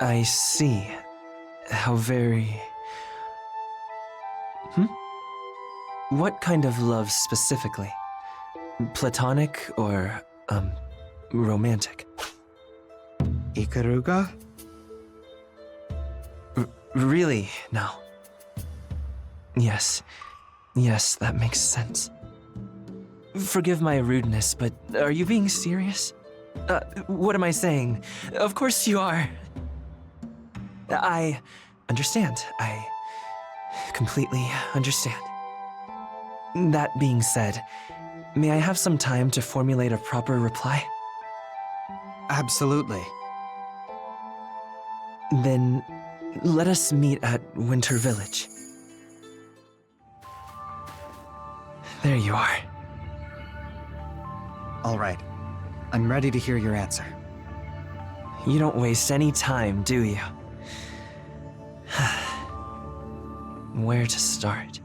I see. How very... What kind of love specifically? Platonic or, romantic? Ikaruga? Really, now? Yes, that makes sense. Forgive my rudeness, but are you being serious? What am I saying? Of course you are. I understand. I completely understand. That being said, may I have some time to formulate a proper reply? Absolutely. Then let us meet at Winter Village. There you are. All right. I'm ready to hear your answer. You don't waste any time, do you? Where to start?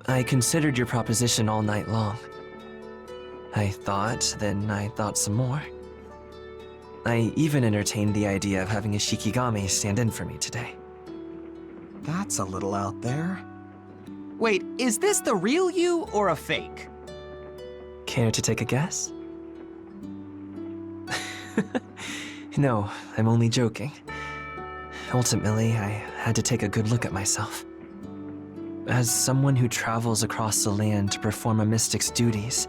I considered your proposition all night long. I thought, then I thought some more. I even entertained the idea of having a Shikigami stand in for me today. That's a little out there. Wait, is this the real you or a fake? Care to take a guess? No, I'm only joking. Ultimately, I had to take a good look at myself. As someone who travels across the land to perform a mystic's duties,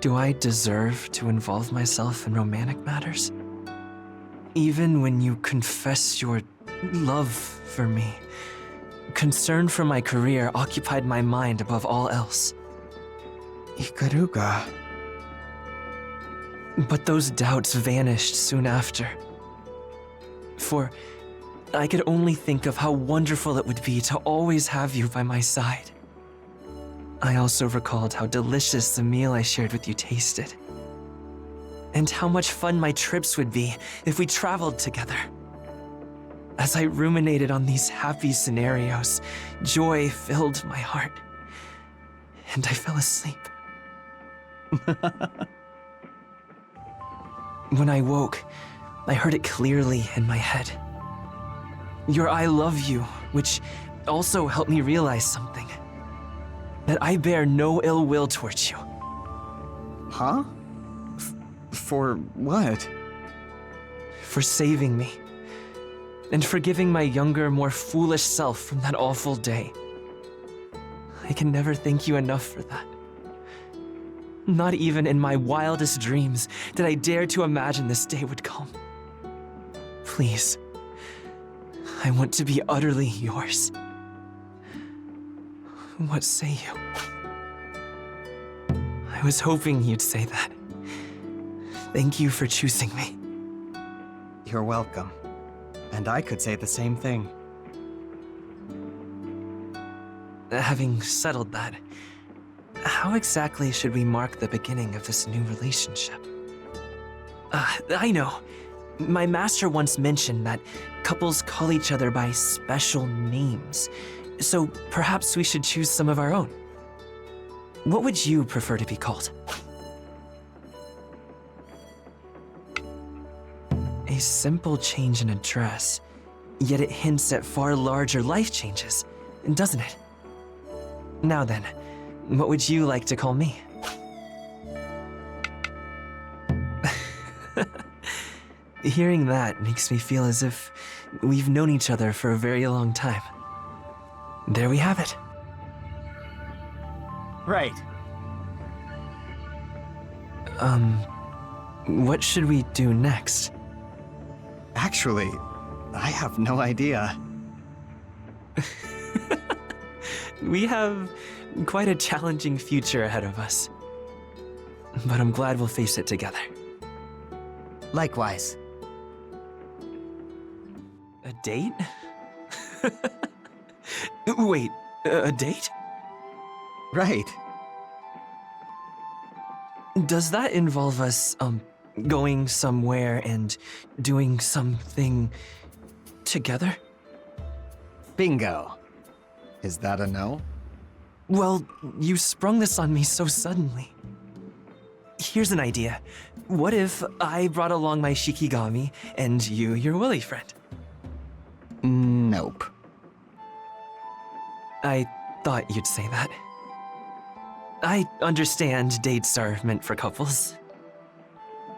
do I deserve to involve myself in romantic matters? Even when you confess your love for me, concern for my career occupied my mind above all else. Ikaruga. But those doubts vanished soon after. For I could only think of how wonderful it would be to always have you by my side. I also recalled how delicious the meal I shared with you tasted. And how much fun my trips would be if we traveled together. As I ruminated on these happy scenarios, joy filled my heart. And I fell asleep. When I woke, I heard it clearly in my head. Your I love you, which also helped me realize something. That I bear no ill will towards you. Huh? For what? For saving me. And forgiving my younger, more foolish self from that awful day. I can never thank you enough for that. Not even in my wildest dreams did I dare to imagine this day would come. Please, I want to be utterly yours. What say you? I was hoping you'd say that. Thank you for choosing me. You're welcome. And I could say the same thing. Having settled that, how exactly should we mark the beginning of this new relationship? I know. My master once mentioned that couples call each other by special names, so perhaps we should choose some of our own. What would you prefer to be called? A simple change in a dress, yet it hints at far larger life changes, doesn't it? Now then, what would you like to call me? Hearing that makes me feel as if we've known each other for a very long time. There we have it. Right. What should we do next? Actually, I have no idea. We have quite a challenging future ahead of us. But I'm glad we'll face it together. Likewise. A date? Wait, a date? Right. Does that involve us, going somewhere and doing something together? Bingo. Is that a no? Well, you sprung this on me so suddenly. here's an idea. What if I brought along my Shikigami and you your woolly friend? Nope. I thought you'd say that. I understand dates are meant for couples.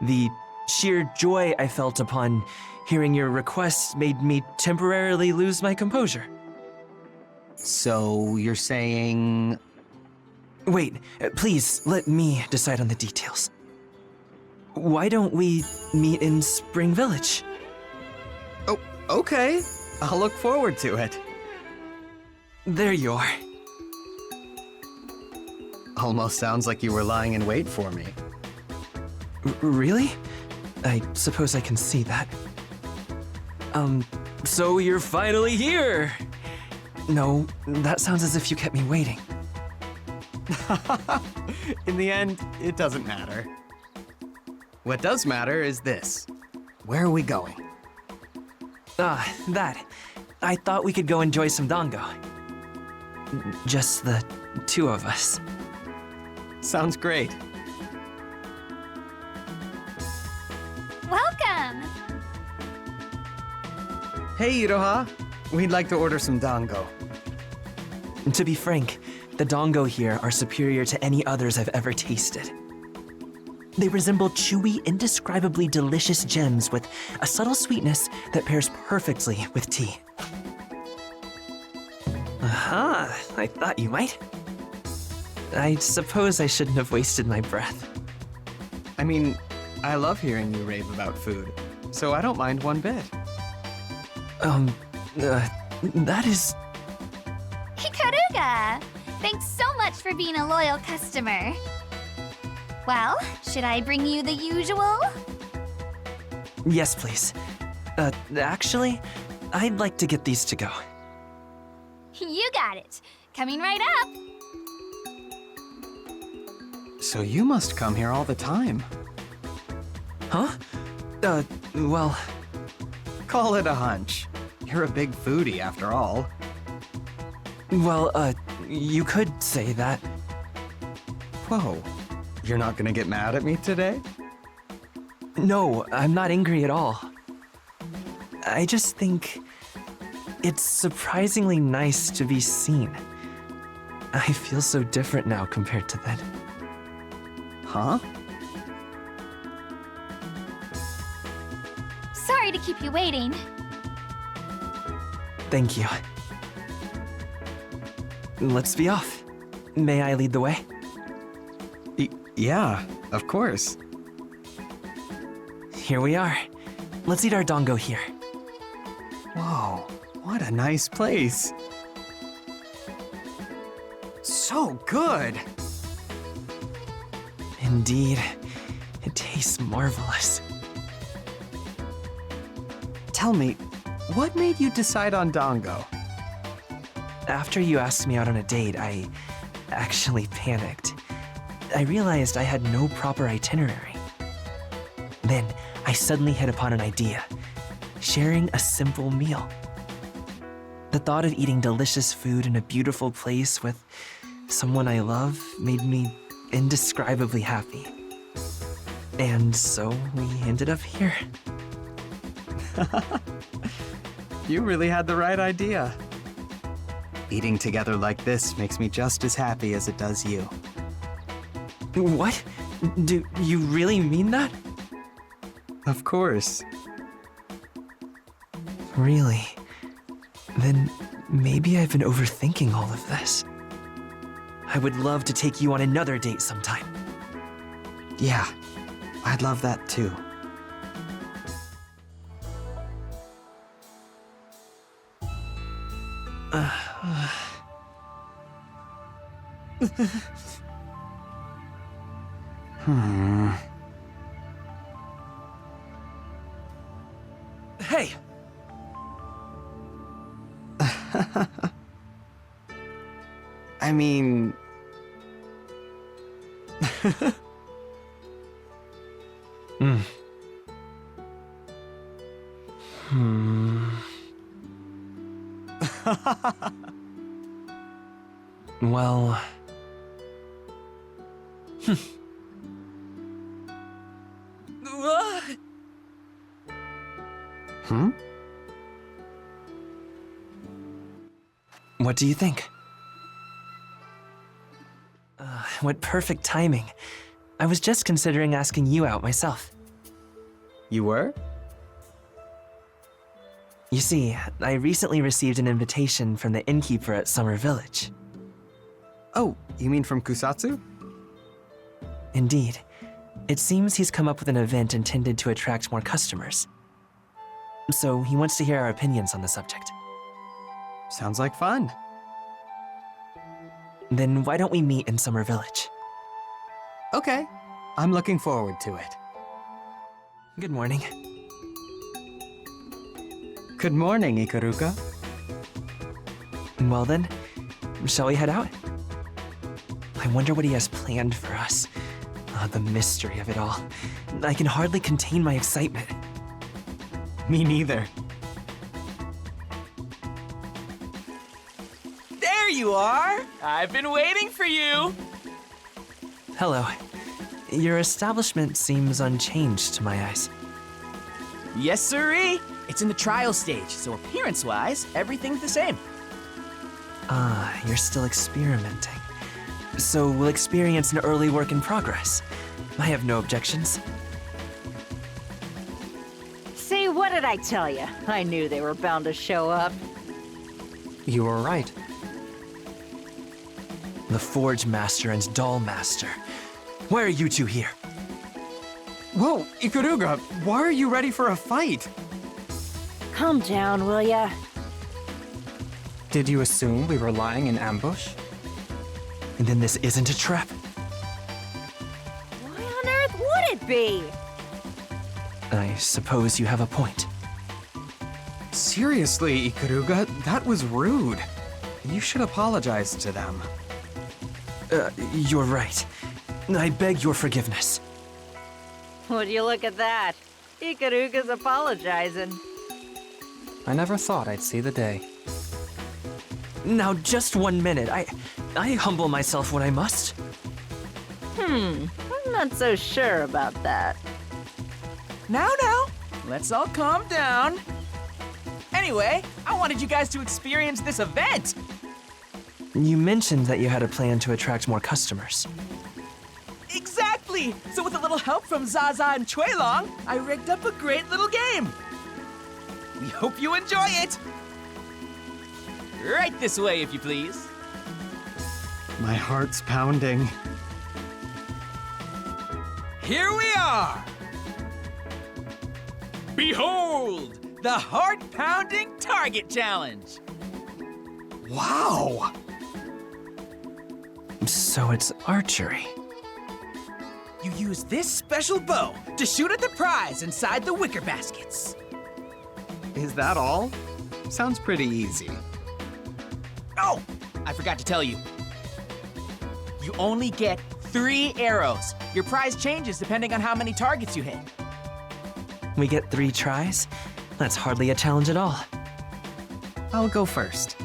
The sheer joy I felt upon hearing your request made me temporarily lose my composure. So you're saying... Wait, please let me decide on the details. Why don't we meet in Spring Village? Oh, okay. I'll look forward to it. There you are. Almost sounds like you were lying in wait for me. Really? I suppose I can see that. So you're finally here! No, that sounds as if you kept me waiting. In the end, it doesn't matter. What does matter is this. Where are we going? That. I thought we could go enjoy some dango. Just the two of us. Sounds great. Welcome! Hey, Iroha. We'd like to order some dango. To be frank, the dango here are superior to any others I've ever tasted. They resemble chewy, indescribably delicious gems with a subtle sweetness that pairs perfectly with tea. Aha, I thought you might. I suppose I shouldn't have wasted my breath. I mean, I love hearing you rave about food, so I don't mind one bit. That is... Ikaruga! Thanks so much for being a loyal customer. Well, should I bring you the usual? Yes, please. Actually, I'd like to get these to go. You got it. Coming right up. So you must come here all the time. Huh? Well... Call it a hunch. You're a big foodie after all. Well, you could say that. Whoa. You're not gonna get mad at me today? No, I'm not angry at all. I just think it's surprisingly nice to be seen. I feel so different now compared to then. Huh? Sorry to keep you waiting. Thank you. Let's be off. May I lead the way? Yeah, of course. Here we are. Let's eat our dango here. Whoa, what a nice place. So good. Indeed, it tastes marvelous. Tell me, what made you decide on dango? After you asked me out on a date, I actually panicked. I realized I had no proper itinerary. Then, I suddenly hit upon an idea. Sharing a simple meal. The thought of eating delicious food in a beautiful place with someone I love made me indescribably happy. And so we ended up here. You really had the right idea. Eating together like this makes me just as happy as it does you. What? Do you really mean that? Of course. Really? Then maybe I've been overthinking all of this. I would love to take you on another date sometime. Yeah, I'd love that too. Hey! I mean... Well... Hmm? What do you think? What perfect timing. I was just considering asking you out myself. You were? You see, I recently received an invitation from the innkeeper at Summer Village. Oh, you mean from Kusatsu? Indeed. It seems he's come up with an event intended to attract more customers. So he wants to hear our opinions on the subject. Sounds like fun. Then why don't we meet in Summer Village? Okay, I'm looking forward to it. Good morning. Good morning, Ikaruga. Well then, shall we head out? I wonder what he has planned for us. The mystery of it all. I can hardly contain my excitement. Me neither. There you are! I've been waiting for you! Hello. Your establishment seems unchanged to my eyes. Yes, sirree! It's in the trial stage, so appearance-wise, everything's the same. Ah, you're still experimenting. So we'll experience an early work in progress. I have no objections. See, what did I tell you? I knew they were bound to show up. You were right. The Forge Master and Doll Master. Why are you two here? Whoa, Ikaruga, why are you ready for a fight? Calm down, will ya? Did you assume we were lying in ambush? And then this isn't a trap? Why on earth would it be? I suppose you have a point. Seriously, Ikaruga, that was rude. You should apologize to them. You're right. I beg your forgiveness. Would you look at that? Ikaruga's apologizing. I never thought I'd see the day. Now, just 1 minute. I humble myself when I must. I'm not so sure about that. Now, let's all calm down. Anyway, I wanted you guys to experience this event. You mentioned that you had a plan to attract more customers. Exactly! So with a little help from Zaza and Chuelong, I rigged up a great little game. We hope you enjoy it. Right this way, if you please. My heart's pounding. Here we are! Behold, the heart-pounding target challenge! Wow! So it's archery. You use this special bow to shoot at the prize inside the wicker baskets. Is that all? Sounds pretty easy. Oh, I forgot to tell you. You only get 3 arrows. Your prize changes depending on how many targets you hit. We get 3 tries? That's hardly a challenge at all. I'll go first.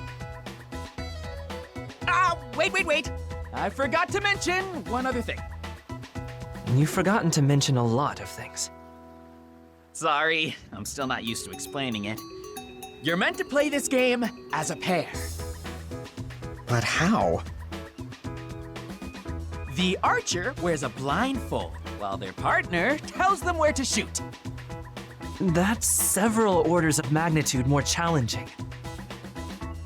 Wait. I forgot to mention one other thing. You've forgotten to mention a lot of things. Sorry, I'm still not used to explaining it. You're meant to play this game as a pair. But how? The archer wears a blindfold, while their partner tells them where to shoot. That's several orders of magnitude more challenging.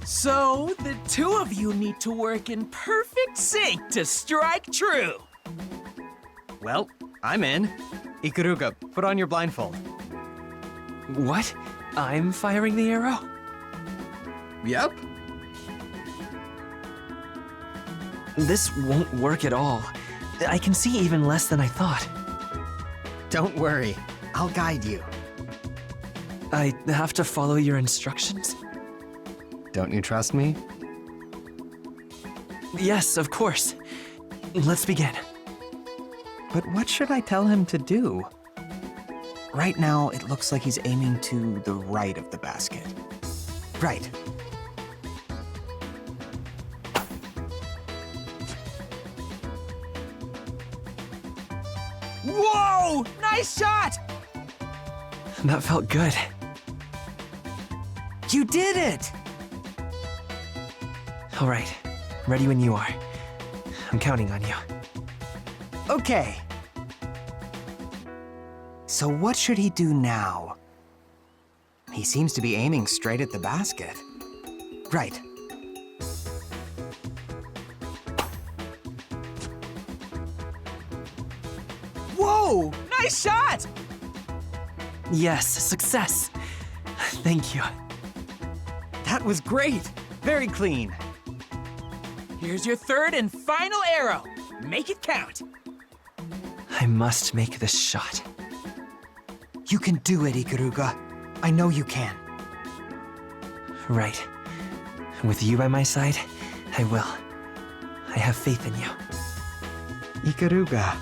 So, the 2 of you need to work in perfect sync to strike true. Well, I'm in. Ikaruga, put on your blindfold. What? I'm firing the arrow? Yep. This won't work at all. I can see even less than I thought. Don't worry. I'll guide you. I have to follow your instructions? Don't you trust me? Yes, of course. Let's begin. But what should I tell him to do? Right now, it looks like he's aiming to the right of the basket. Right. Whoa! Nice shot! That felt good. You did it! All right, ready when you are. I'm counting on you. Okay. So what should he do now? He seems to be aiming straight at the basket. Right. Whoa! Nice shot! Yes, success. Thank you. That was great. Very clean. Here's your third and final arrow. Make it count. I must make this shot. You can do it, Ikaruga. I know you can. Right. With you by my side, I will. I have faith in you. Ikaruga.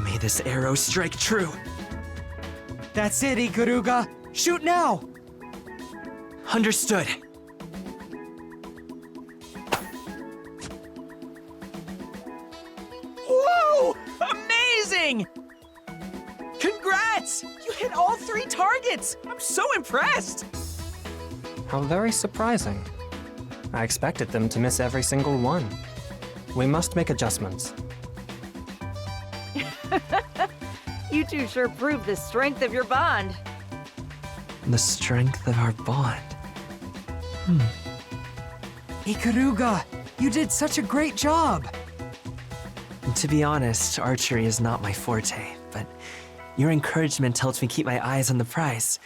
May this arrow strike true. That's it, Ikaruga. Shoot now. Understood. Whoa! Amazing! Congrats! You hit all 3 targets! I'm so impressed! How very surprising. I expected them to miss every single one. We must make adjustments. You two sure proved the strength of your bond. The strength of our bond. Ikaruga, you did such a great job. To be honest, archery is not my forte, but your encouragement helps me keep my eyes on the prize,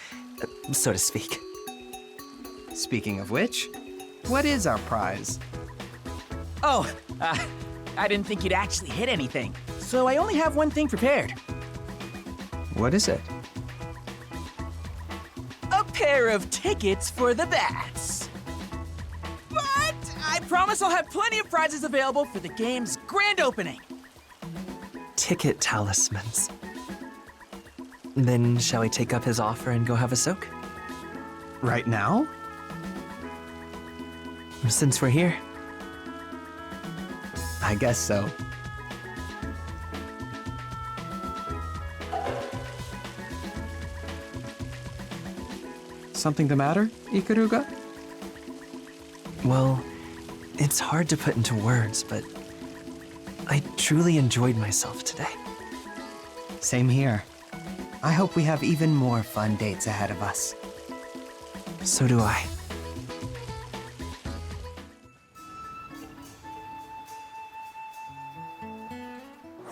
so to speak. Speaking of which, what is our prize? Oh, I didn't think you'd actually hit anything, so I only have one thing prepared. What is it? A pair of tickets for the bats. But I promise I'll have plenty of prizes available for the game's grand opening. Ticket talismans. Then shall we take up his offer and go have a soak? Right now? Since we're here. I guess so. Something the matter, Ikaruga? Well, it's hard to put into words, but I truly enjoyed myself today. Same here. I hope we have even more fun dates ahead of us. So do I.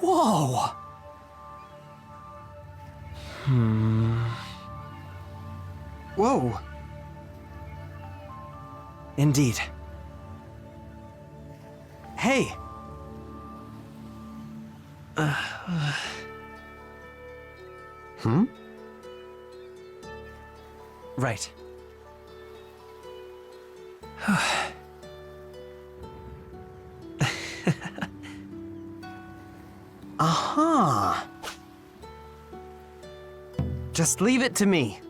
Whoa! Whoa! Indeed. Hey! Right. Aha! Just leave it to me.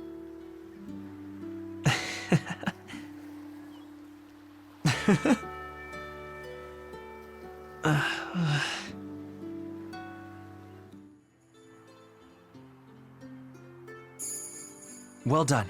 Well done.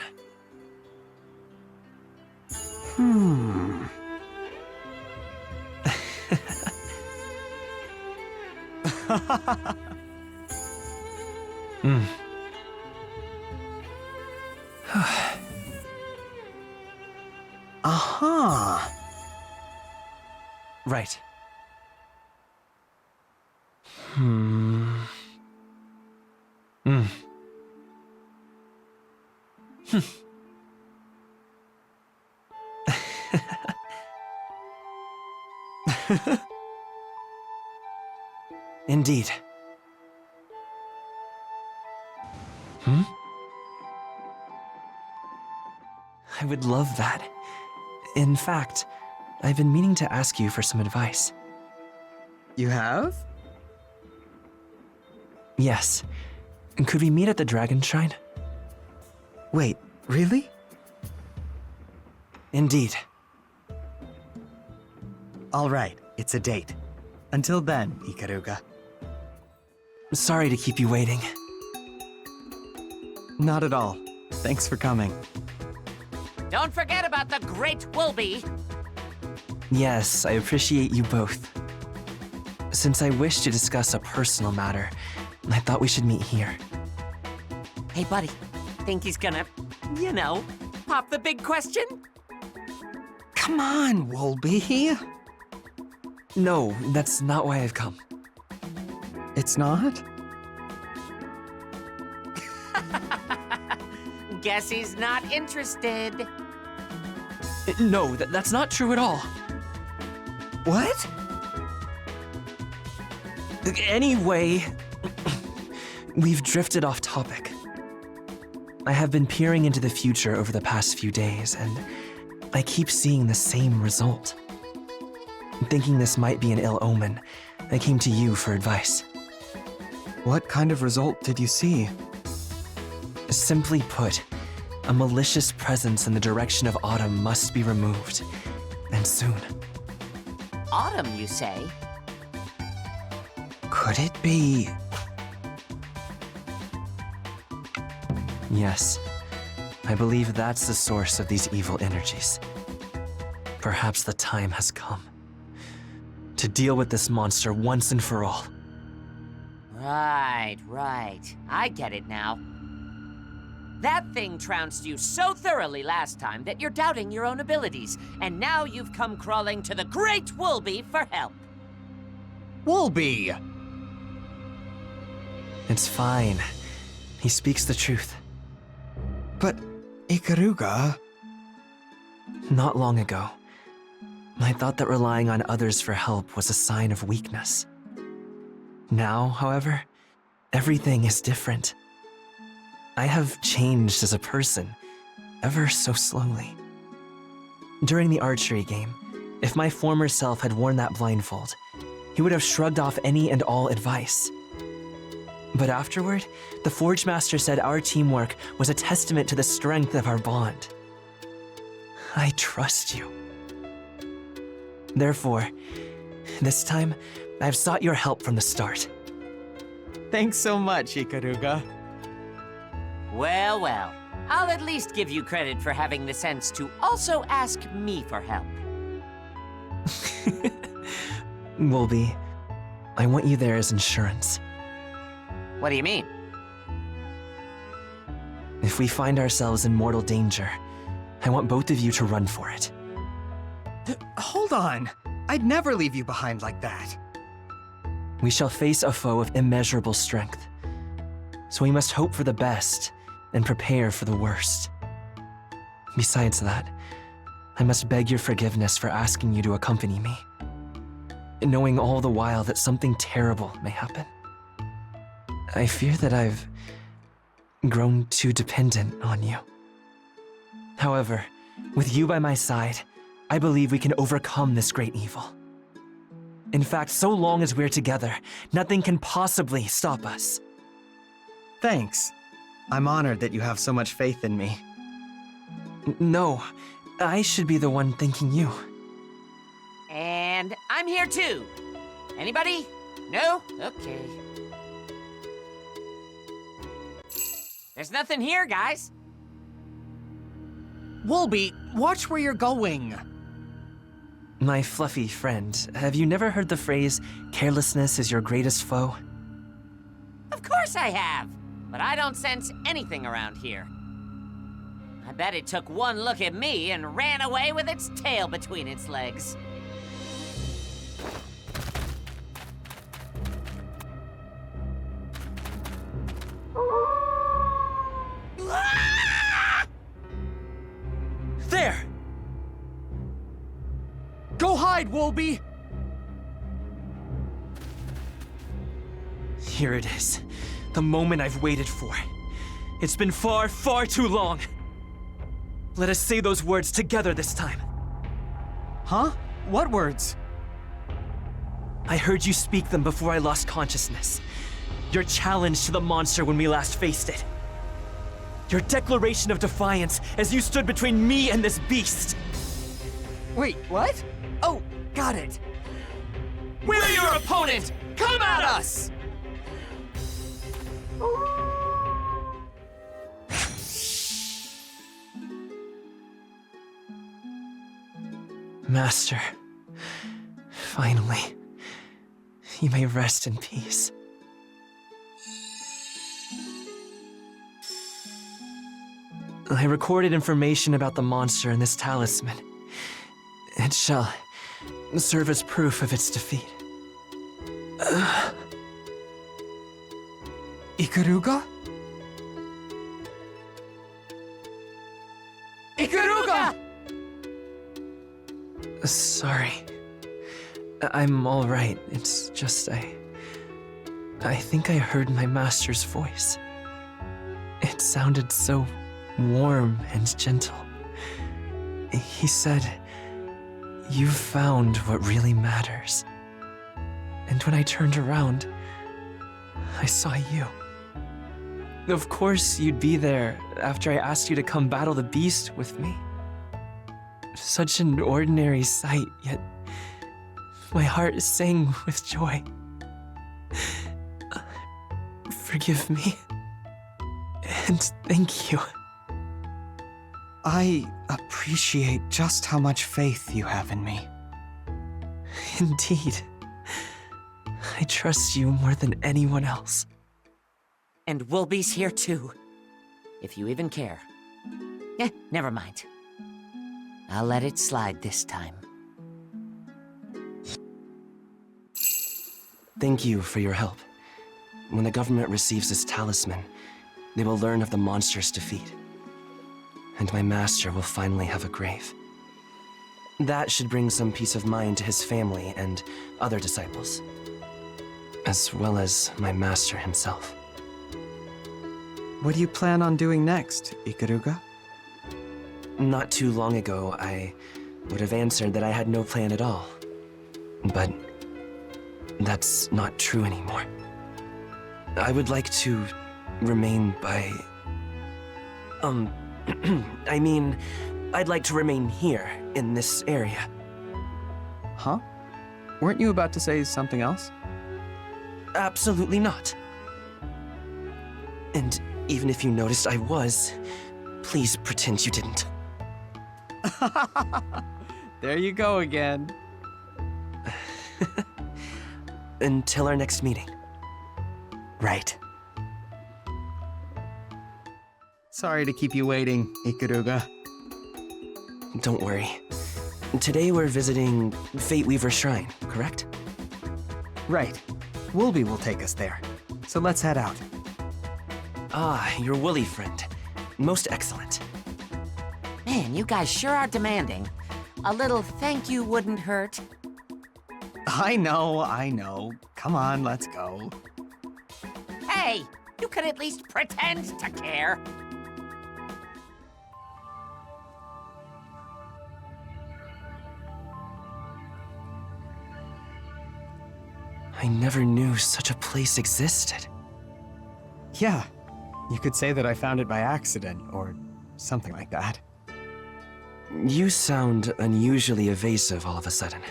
Aha! Right. Indeed. I would love that. In fact, I've been meaning to ask you for some advice. You have? Yes. Could we meet at the Dragon Shrine? Wait, really? Indeed. All right, it's a date. Until then, Ikaruga. Sorry to keep you waiting. Not at all. Thanks for coming. Don't forget about the Great Woolby. Yes, I appreciate you both. Since I wish to discuss a personal matter, I thought we should meet here. Hey, buddy. Think he's gonna, pop the big question? Come on, Woolby. No, that's not why I've come. It's not? Guess he's not interested. No, that's not true at all. What? Anyway, we've drifted off topic. I have been peering into the future over the past few days, and I keep seeing the same result. Thinking this might be an ill omen, I came to you for advice. What kind of result did you see? Simply put, a malicious presence in the direction of autumn must be removed, and soon. Autumn, you say? Could it be? Yes, I believe that's the source of these evil energies. Perhaps the time has come to deal with this monster once and for all. Right. I get it now. That thing trounced you so thoroughly last time that you're doubting your own abilities, and now you've come crawling to the Great Woolby for help. Woolby! It's fine. He speaks the truth. But Ikaruga... Not long ago, I thought that relying on others for help was a sign of weakness. Now, however, everything is different. I have changed as a person, ever so slowly. During the archery game, if my former self had worn that blindfold, he would have shrugged off any and all advice. But afterward, the Forge Master said our teamwork was a testament to the strength of our bond. I trust you. Therefore, this time, I've sought your help from the start. Thanks so much, Ikaruga. Well, I'll at least give you credit for having the sense to also ask me for help. Woolby, I want you there as insurance. What do you mean? If we find ourselves in mortal danger, I want both of you to run for it. Hold on. I'd never leave you behind like that. We shall face a foe of immeasurable strength. So we must hope for the best and prepare for the worst. Besides that, I must beg your forgiveness for asking you to accompany me, knowing all the while that something terrible may happen. I fear that I've grown too dependent on you. However, with you by my side, I believe we can overcome this great evil. In fact, so long as we're together, nothing can possibly stop us. Thanks. I'm honored that you have so much faith in me. No, I should be the one thanking you. And I'm here too. Anybody? No? Okay. There's nothing here, guys. Woolby, watch where you're going. My fluffy friend, have you never heard the phrase, carelessness is your greatest foe? Of course I have, but I don't sense anything around here. I bet it took one look at me and ran away with its tail between its legs. There! Go hide, Woolby! Here it is. The moment I've waited for. It's been far, far too long. Let us say those words together this time. Huh? What words? I heard you speak them before I lost consciousness. Your challenge to the monster when we last faced it. Your declaration of defiance as you stood between me and this beast. Wait, what? Oh, got it. We're your opponent! Come at us! Master, finally, you may rest in peace. I recorded information about the monster in this talisman. It shall serve as proof of its defeat. Ikaruga? Ikaruga! Sorry. I'm all right. It's just I think I heard my master's voice. It sounded so warm and gentle. He said, "You've found what really matters." And when I turned around, I saw you. Of course, you'd be there after I asked you to come battle the beast with me. Such an ordinary sight, yet my heart sang with joy. Forgive me. And thank you. I appreciate just how much faith you have in me. Indeed. I trust you more than anyone else. And Woolby's here too. If you even care. Never mind. I'll let it slide this time. Thank you for your help. When the government receives this talisman, they will learn of the monster's defeat. And my master will finally have a grave. That should bring some peace of mind to his family and other disciples, as well as my master himself. What do you plan on doing next, Ikaruga? Not too long ago, I would have answered that I had no plan at all. But that's not true anymore. I would like to remain by... I mean, I'd like to remain here, in this area. Huh? Weren't you about to say something else? Absolutely not. And even if you noticed I was, please pretend you didn't. There you go again. Until our next meeting. Right. Sorry to keep you waiting, Ikaruga. Don't worry. Today we're visiting Fate Weaver Shrine, correct? Right. Woolby will take us there. So let's head out. Ah, your woolly friend. Most excellent. Man, you guys sure are demanding. A little thank you wouldn't hurt. I know. Come on, let's go. Hey, you could at least pretend to care. I never knew such a place existed. Yeah, you could say that I found it by accident, or something like that. You sound unusually evasive all of a sudden.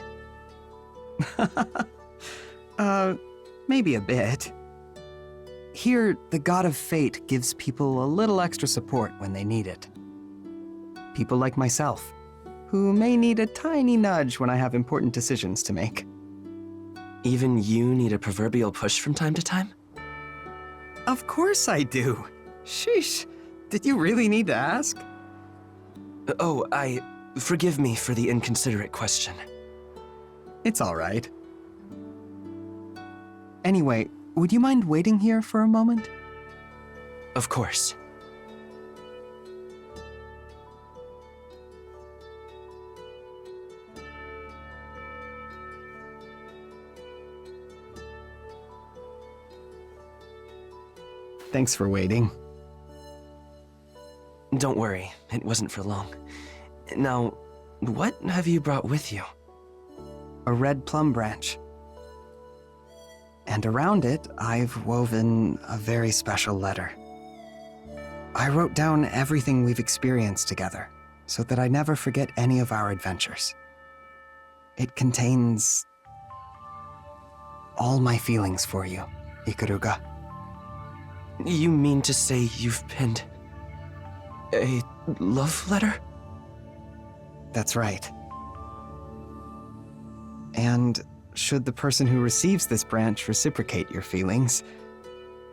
Maybe a bit. Here, the God of Fate gives people a little extra support when they need it. People like myself, who may need a tiny nudge when I have important decisions to make. Even you need a proverbial push from time to time? Of course I do. Sheesh, did you really need to ask? Oh, forgive me for the inconsiderate question. It's all right. Anyway, would you mind waiting here for a moment? Of course. Thanks for waiting. Don't worry, it wasn't for long. Now, what have you brought with you? A red plum branch. And around it, I've woven a very special letter. I wrote down everything we've experienced together, so that I never forget any of our adventures. It contains all my feelings for you, Ikaruga. You mean to say you've penned a love letter? That's right. And should the person who receives this branch reciprocate your feelings,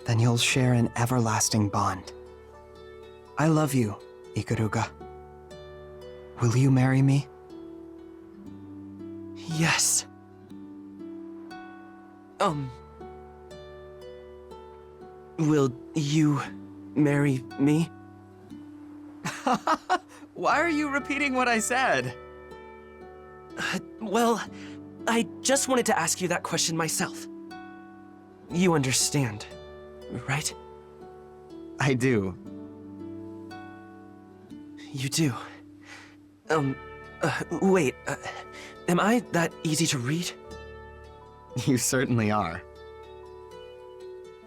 then you'll share an everlasting bond. I love you, Ikaruga. Will you marry me? Yes. Will you marry me? Why are you repeating what I said? Well, I just wanted to ask you that question myself. You understand, right? I do. You do. Wait, am I that easy to read? You certainly are.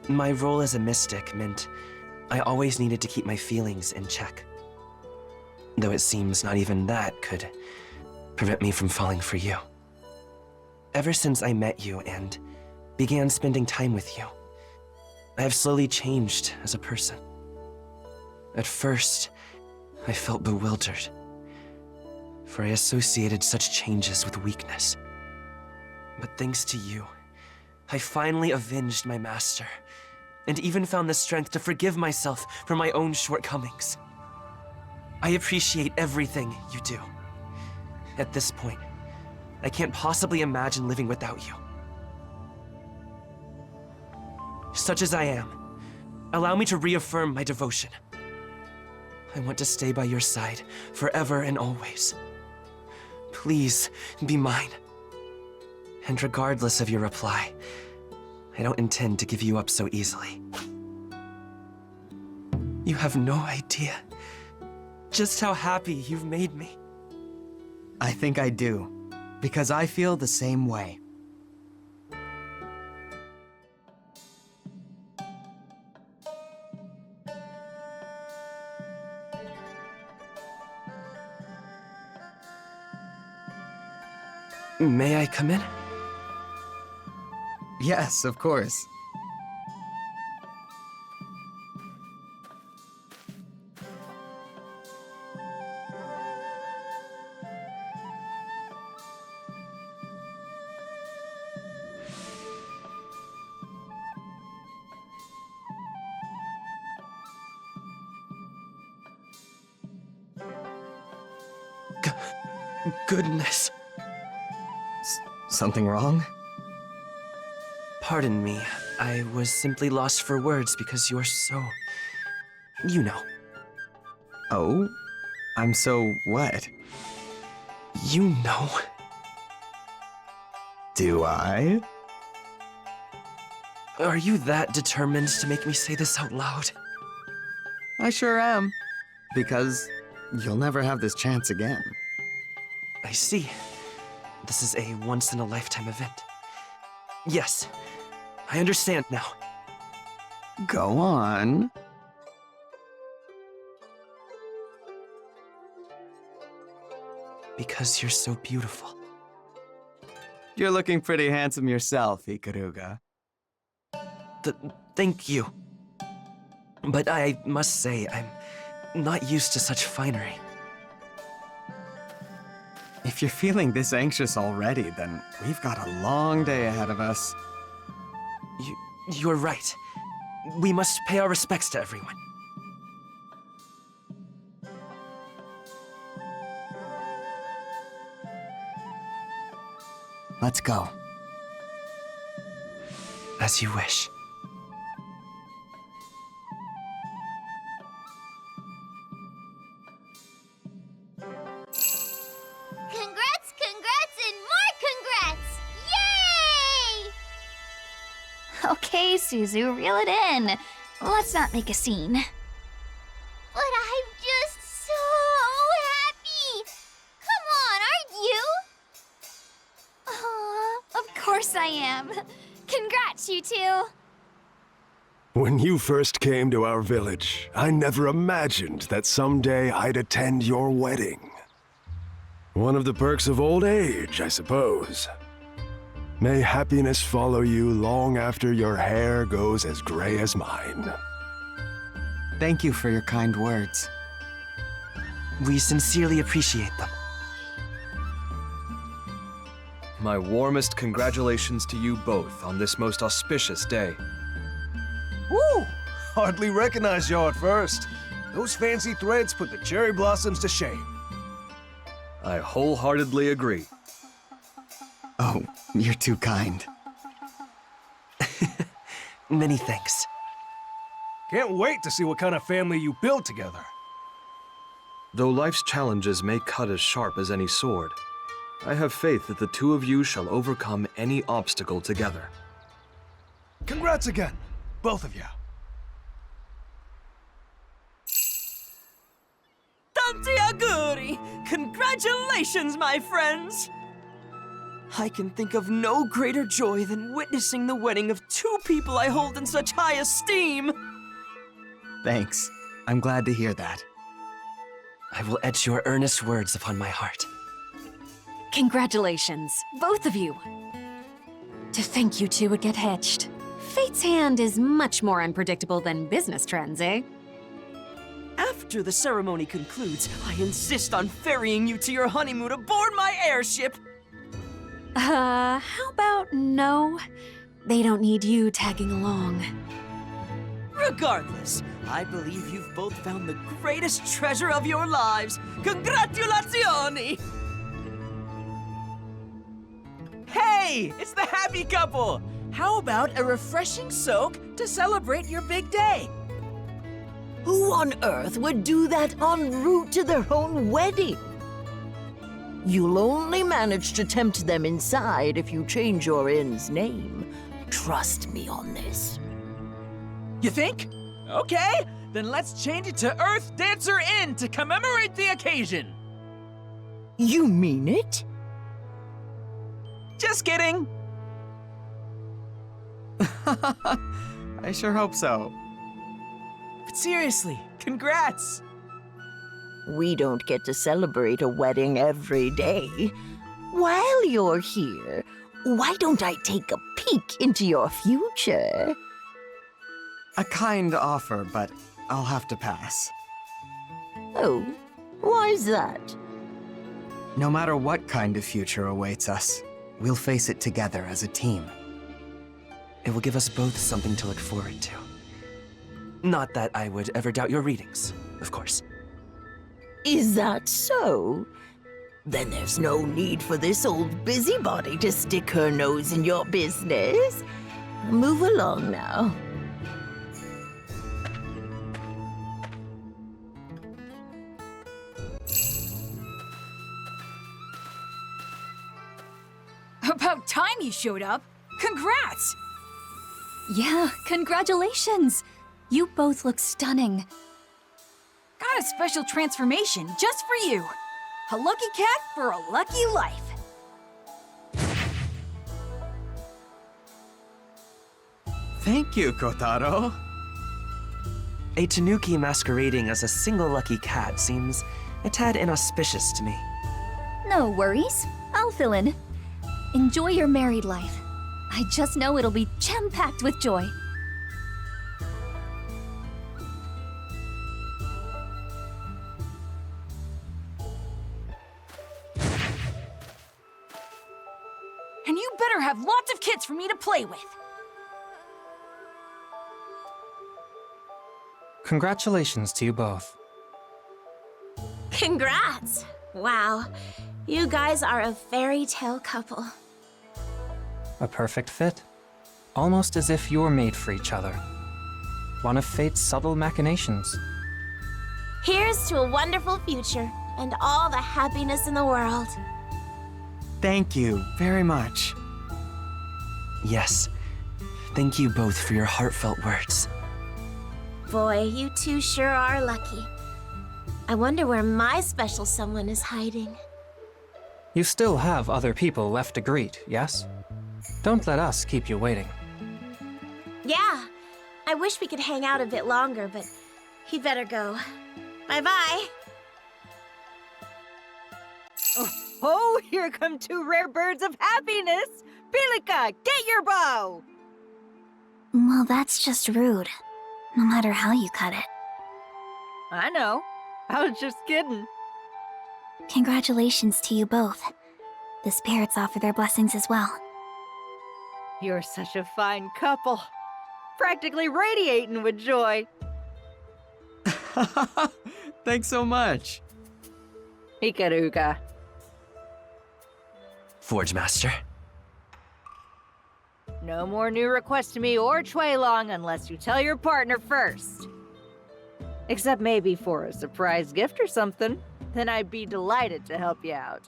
My role as a mystic meant I always needed to keep my feelings in check. Though it seems not even that could prevent me from falling for you. Ever since I met you and began spending time with you, I have slowly changed as a person. At first, I felt bewildered, for I associated such changes with weakness. But thanks to you, I finally avenged my master, and even found the strength to forgive myself for my own shortcomings. I appreciate everything you do. At this point, I can't possibly imagine living without you. Such as I am, allow me to reaffirm my devotion. I want to stay by your side forever and always. Please be mine. And regardless of your reply, I don't intend to give you up so easily. You have no idea just how happy you've made me. I think I do, because I feel the same way. May I come in? Yes, of course. Goodness. Something wrong? Pardon me. I was simply lost for words because you're so... You know. Oh? I'm so what? You know. Do I? Are you that determined to make me say this out loud? I sure am. Because you'll never have this chance again. I see. This is a once-in-a-lifetime event. Yes, I understand now. Go on. Because you're so beautiful. You're looking pretty handsome yourself, Ikaruga. Thank you. But I must say, I'm not used to such finery. If you're feeling this anxious already, then we've got a long day ahead of us. You're right. We must pay our respects to everyone. Let's go. As you wish. Congrats, congrats, and more congrats! Yay! Okay, Suzu, reel it in. Let's not make a scene. But I'm just so happy! Come on, aren't you? Aw, of course I am. Congrats, you two. When you first came to our village, I never imagined that someday I'd attend your wedding. One of the perks of old age, I suppose. May happiness follow you long after your hair goes as gray as mine. Thank you for your kind words. We sincerely appreciate them. My warmest congratulations to you both on this most auspicious day. Woo! Hardly recognized y'all at first. Those fancy threads put the cherry blossoms to shame. I wholeheartedly agree. Oh, you're too kind. Many thanks. Can't wait to see what kind of family you build together. Though life's challenges may cut as sharp as any sword, I have faith that the two of you shall overcome any obstacle together. Congrats again, both of you. Tanti auguri! Congratulations, my friends! I can think of no greater joy than witnessing the wedding of two people I hold in such high esteem. Thanks. I'm glad to hear that. I will etch your earnest words upon my heart. Congratulations, both of you. To think you two would get hitched. Fate's hand is much more unpredictable than business trends, eh? After the ceremony concludes, I insist on ferrying you to your honeymoon aboard my airship. How about no? They don't need you tagging along. Regardless, I believe you've both found the greatest treasure of your lives. Congratulazioni! Hey, it's the happy couple! How about a refreshing soak to celebrate your big day? Who on earth would do that en route to their own wedding? You'll only manage to tempt them inside if you change your inn's name. Trust me on this. You think? Okay, then let's change it to Earth Dancer Inn to commemorate the occasion. You mean it? Just kidding. I sure hope so. But seriously, congrats. We don't get to celebrate a wedding every day. While you're here, why don't I take a peek into your future? A kind offer, but I'll have to pass. Oh, why's that? No matter what kind of future awaits us, we'll face it together as a team. It will give us both something to look forward to. Not that I would ever doubt your readings, of course. Is that so? Then there's no need for this old busybody to stick her nose in your business. Move along now. About time you showed up. Congrats! Yeah, congratulations. You both look stunning. Got a special transformation just for you. A lucky cat for a lucky life. Thank you, Kotaro. A tanuki masquerading as a single lucky cat seems a tad inauspicious to me. No worries. I'll fill in. Enjoy your married life. I just know it'll be jam-packed with joy. And you better have lots of kids for me to play with. Congratulations to you both. Congrats! Wow, you guys are a fairy tale couple. A perfect fit. Almost as if you were made for each other. One of fate's subtle machinations. Here's to a wonderful future and all the happiness in the world. Thank you very much. Yes. Thank you both for your heartfelt words. Boy, you two sure are lucky. I wonder where my special someone is hiding. You still have other people left to greet, yes? Don't let us keep you waiting. Yeah, I wish we could hang out a bit longer, but he'd better go. Bye-bye. Oh, here come two rare birds of happiness! Pilika, get your bow! Well, that's just rude. No matter how you cut it. I know. I was just kidding. Congratulations to you both. The spirits offer their blessings as well. You're such a fine couple. Practically radiating with joy. Thanks so much. Ikaruga. Forge Master. No more new requests to me or Long unless you tell your partner first. Except maybe for a surprise gift or something. Then I'd be delighted to help you out.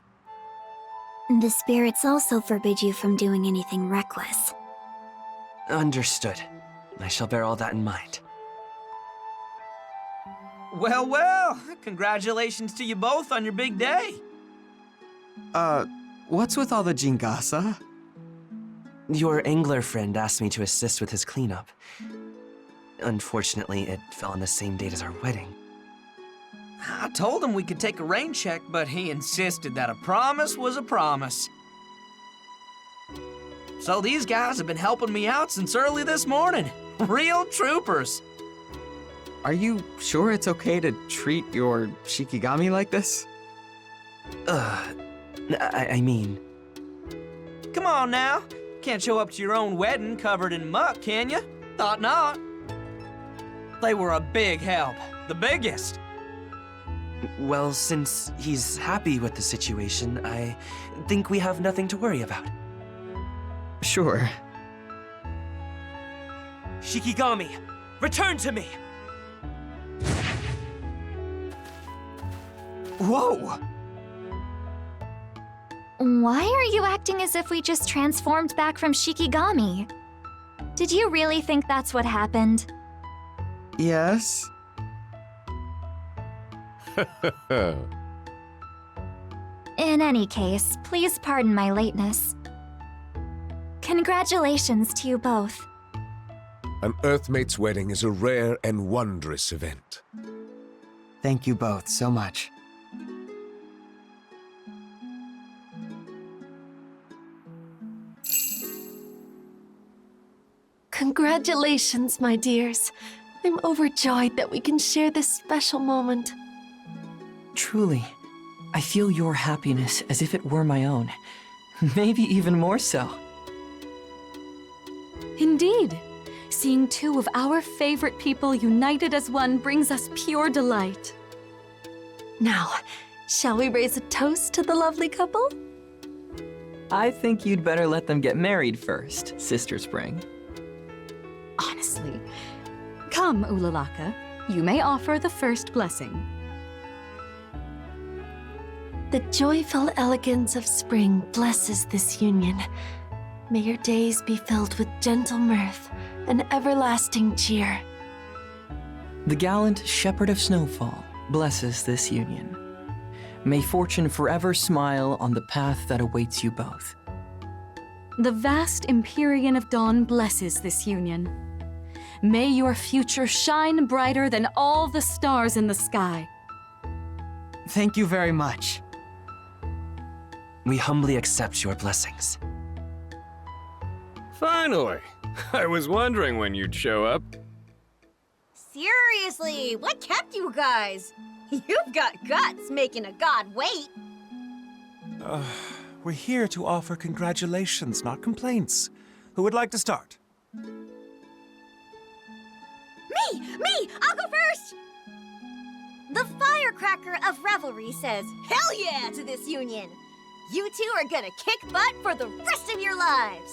The spirits also forbid you from doing anything reckless. Understood. I shall bear all that in mind. Well, well, congratulations to you both on your big day. What's with all the Jingasa? Your angler friend asked me to assist with his cleanup. Unfortunately, it fell on the same date as our wedding. I told him we could take a rain check, but he insisted that a promise was a promise. So these guys have been helping me out since early this morning. Real troopers. Are you sure it's okay to treat your Shikigami like this? I mean... Come on now. Can't show up to your own wedding covered in muck, can you? Thought not. They were a big help. The biggest. Well, since he's happy with the situation, I think we have nothing to worry about. Sure. Shikigami, return to me! Whoa! Why are you acting as if we just transformed back from Shikigami? Did you really think that's what happened? Yes. In any case, please pardon my lateness. Congratulations to you both. An Earthmate's wedding is a rare and wondrous event. Thank you both so much. Congratulations, my dears. I'm overjoyed that we can share this special moment. Truly, I feel your happiness as if it were my own. Maybe even more so. Indeed. Seeing two of our favorite people united as one brings us pure delight. Now, shall we raise a toast to the lovely couple? I think you'd better let them get married first, Sister Spring. Honestly. Come, Ulalaka. You may offer the first blessing. The joyful elegance of spring blesses this union. May your days be filled with gentle mirth and everlasting cheer. The gallant Shepherd of Snowfall blesses this union. May fortune forever smile on the path that awaits you both. The vast Empyrean of Dawn blesses this union. May your future shine brighter than all the stars in the sky. Thank you very much. We humbly accept your blessings. Finally! I was wondering when you'd show up. Seriously, what kept you guys? You've got guts making a god wait. We're here to offer congratulations, not complaints. Who would like to start? Me! I'll go first! The firecracker of revelry says, hell yeah to this union! You two are gonna kick butt for the rest of your lives!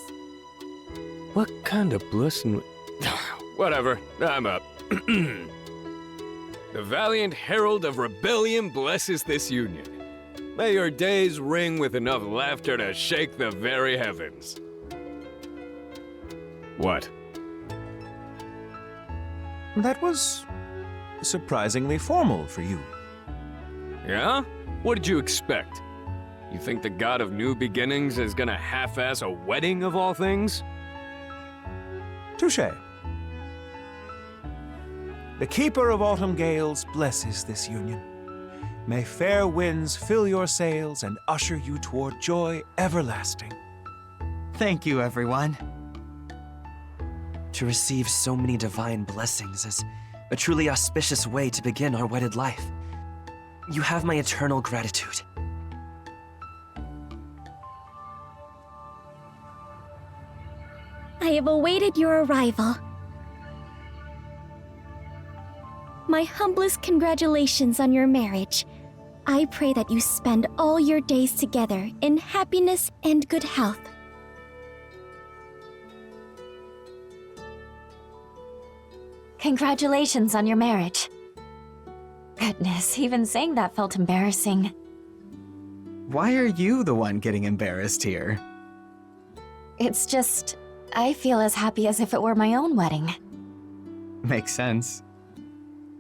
What kind of blessing? Whatever, I'm up. The valiant herald of rebellion blesses this union. May your days ring with enough laughter to shake the very heavens. What? That was surprisingly formal for you. Yeah? What did you expect? You think the god of new beginnings is gonna half-ass a wedding of all things? Touché. The Keeper of Autumn Gales blesses this union. May fair winds fill your sails and usher you toward joy everlasting. Thank you, everyone. To receive so many divine blessings is a truly auspicious way to begin our wedded life. You have my eternal gratitude. have awaited your arrival. My humblest congratulations on your marriage. I pray that you spend all your days together in happiness and good health. Congratulations on your marriage. Goodness, even saying that felt embarrassing. Why are you the one getting embarrassed here? It's just, I feel as happy as if it were my own wedding. Makes sense.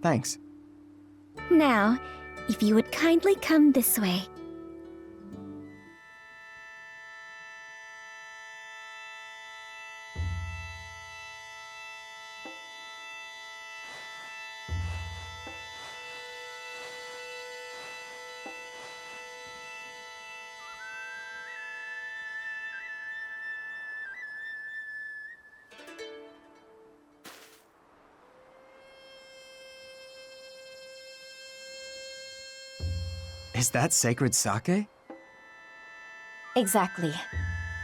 Thanks. Now, if you would kindly come this way. Is that sacred sake? Exactly.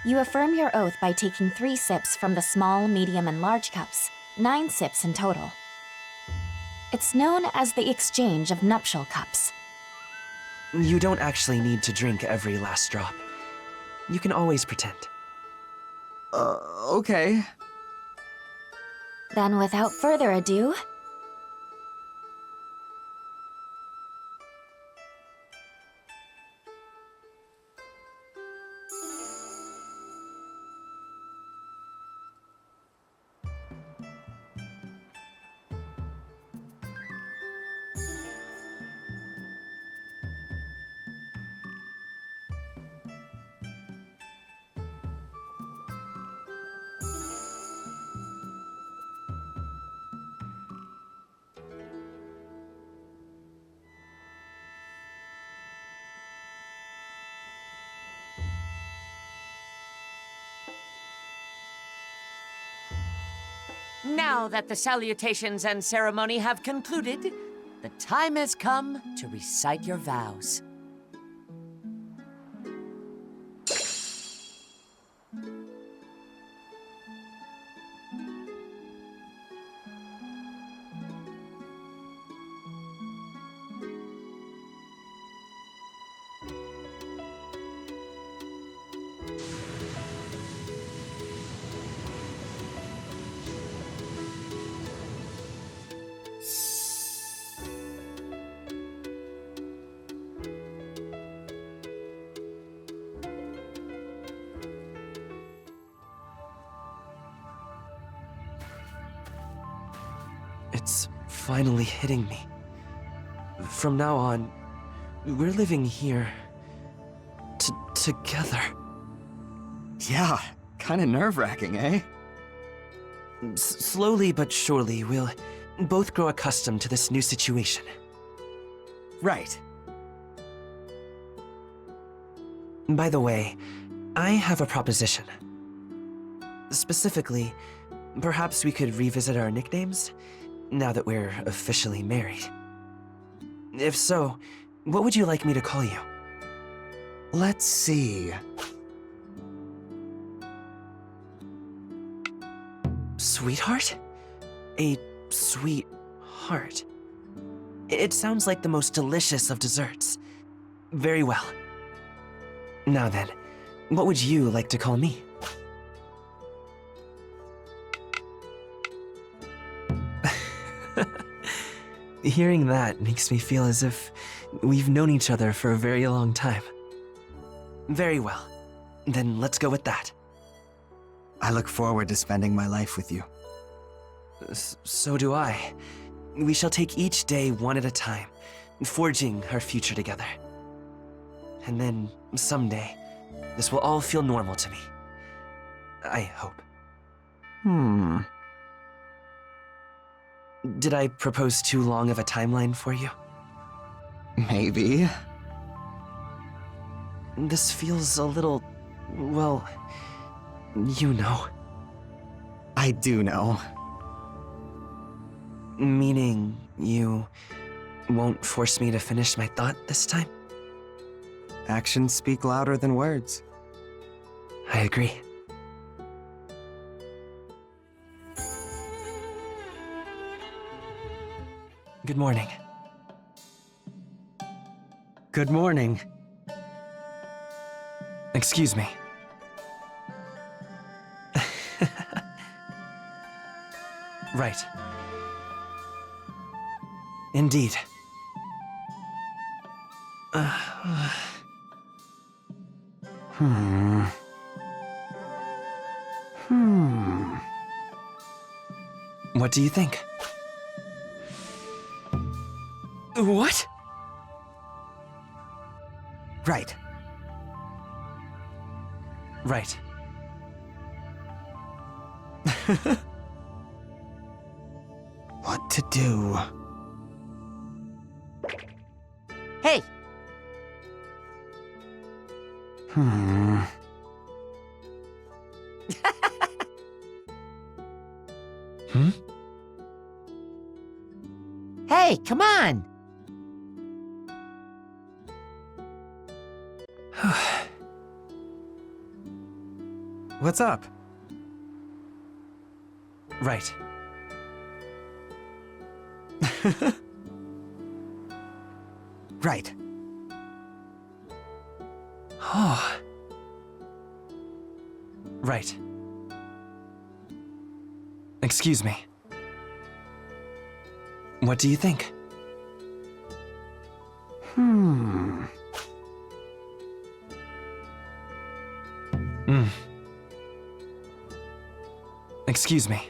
You affirm your oath by taking 3 sips from the small, medium, and large cups, 9 sips in total. It's known as the exchange of nuptial cups. You don't actually need to drink every last drop. You can always pretend. Okay. Then without further ado... Now that the salutations and ceremony have concluded, the time has come to recite your vows. It's finally hitting me. From now on, we're living here... together. Yeah, kinda nerve-wracking, eh? Slowly but surely, we'll both grow accustomed to this new situation. Right. By the way, I have a proposition. Specifically, perhaps we could revisit our nicknames, now that we're officially married. If so, what would you like me to call you? Let's see. Sweetheart? A sweet heart. It sounds like the most delicious of desserts. Very well. Now then, what would you like to call me? Hearing that makes me feel as if we've known each other for a very long time. Very well. Then let's go with that. I look forward to spending my life with you. So do I. We shall take each day one at a time, forging our future together. And then, someday, this will all feel normal to me. I hope. Did I propose too long of a timeline for you? Maybe. This feels a little... well... you know. I do know. Meaning, you won't force me to finish my thought this time? Actions speak louder than words. I agree. Good morning. Good morning. Excuse me. Right. Indeed. What do you think? What? Right. Right. What to do? Hey, Hmm. Hmm? hey, come on! What's up? Right. Right. Oh. Right. Excuse me. What do you think? Hmm. Excuse me.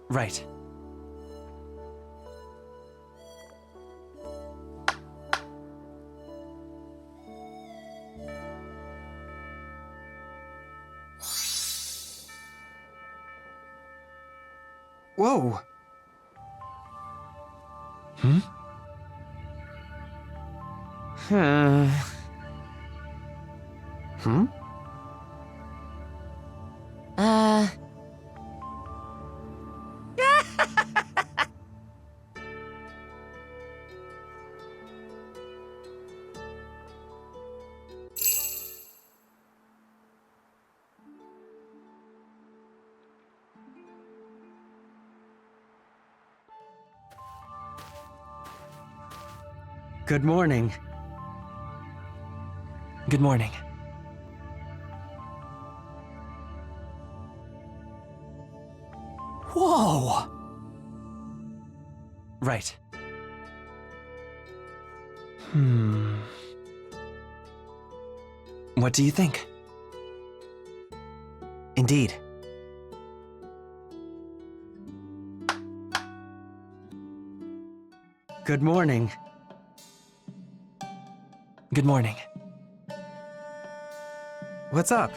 Right. Whoa. Hmm? Hmm? Good morning. Good morning. Whoa! Right. What do you think? Indeed. Good morning. Good morning. What's up?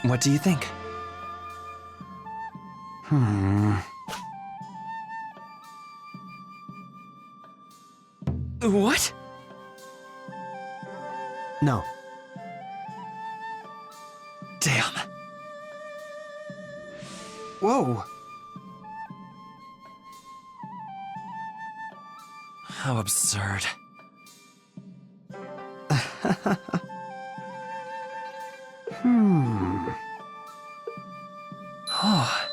What do you think? What? No. Damn. Whoa! How absurd. Oh.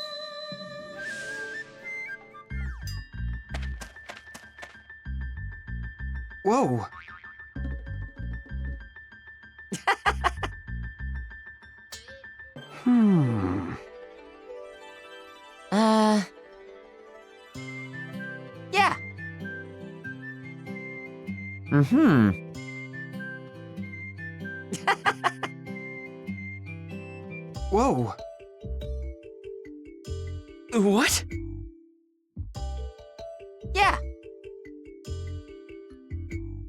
Whoa! Yeah. Whoa! What? Yeah.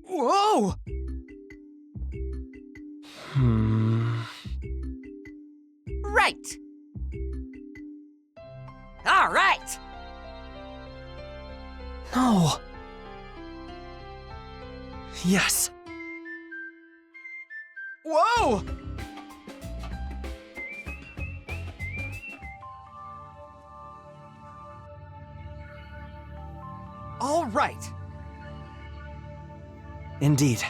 Whoa! Right. All right. No. Yes. Whoa! All right. Indeed.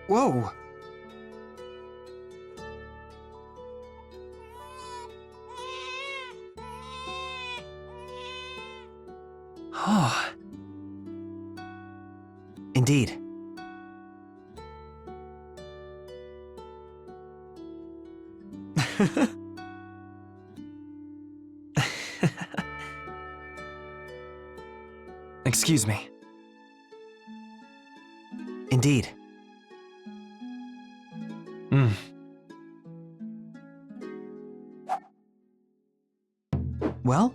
Whoa! Oh. Indeed. Excuse me. Indeed. Well?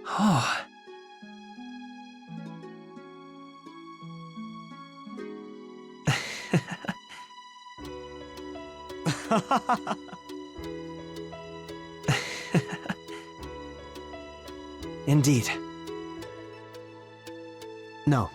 Oh. Indeed. No.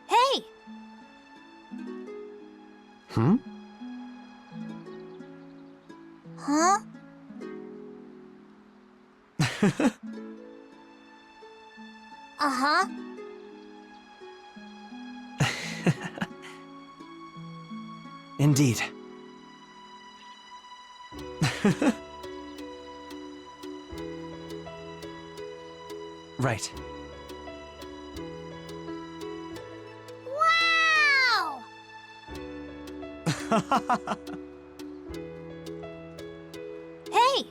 Hey! Hmm? Huh? Uh-huh. Indeed. Right. Wow! Hey!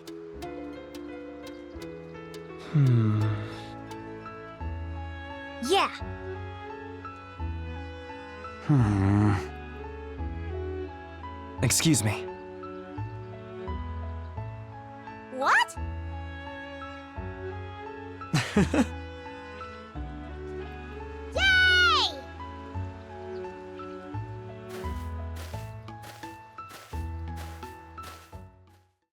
Yeah. Excuse me. What?